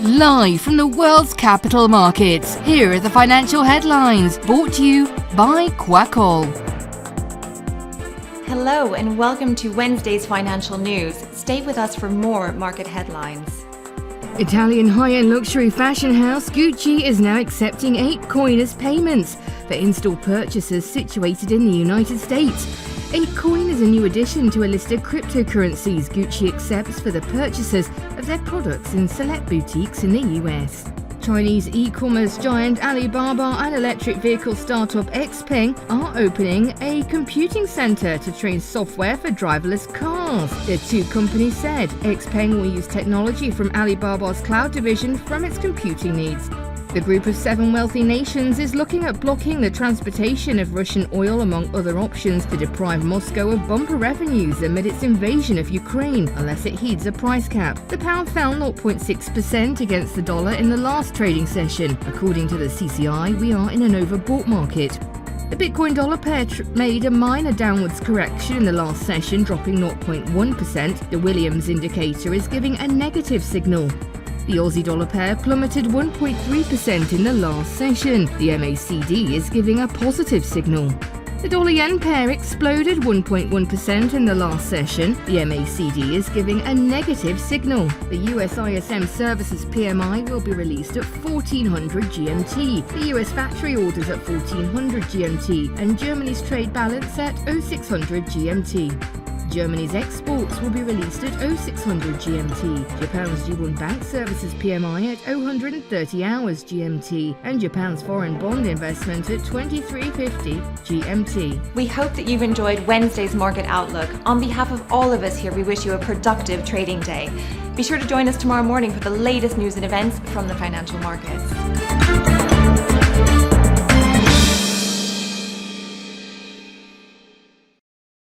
Live from the world's capital markets, here are the financial headlines, brought to you by Kwakol. Hello and welcome to Wednesday's financial news. Stay with us for more market headlines. Italian high-end luxury fashion house Gucci is now accepting ApeCoin as payments for in-store purchases situated in the United States. ApeCoin is a new addition to a list of cryptocurrencies Gucci accepts for the purchases of their products in select boutiques in the US. Chinese e-commerce giant Alibaba and electric vehicle startup XPeng are opening a computing center to train software for driverless cars. The two companies said XPeng will use technology from Alibaba's cloud division from its computing needs. The group of 7 wealthy nations is looking at blocking the transportation of Russian oil among other options to deprive Moscow of bumper revenues amid its invasion of Ukraine, unless it heeds a price cap. The pound fell 0.6% against the dollar in the last trading session. According to the CCI, we are in an overbought market. The Bitcoin dollar pair made a minor downwards correction in the last session, dropping 0.1%. The Williams indicator is giving a negative signal. The Aussie dollar pair plummeted 1.3% in the last session. The MACD is giving a positive signal. The dollar-yen pair exploded 1.1% in the last session. The MACD is giving a negative signal. The US ISM Services PMI will be released at 1400 GMT. The US factory orders at 1400 GMT and Germany's trade balance at 0600 GMT. Germany's exports will be released at 0600 GMT, Japan's Jibun Bank Services PMI at 030 hours GMT, and Japan's foreign bond investment at 2350 GMT. We hope that you've enjoyed Wednesday's market outlook. On behalf of all of us here, we wish you a productive trading day. Be sure to join us tomorrow morning for the latest news and events from the financial markets.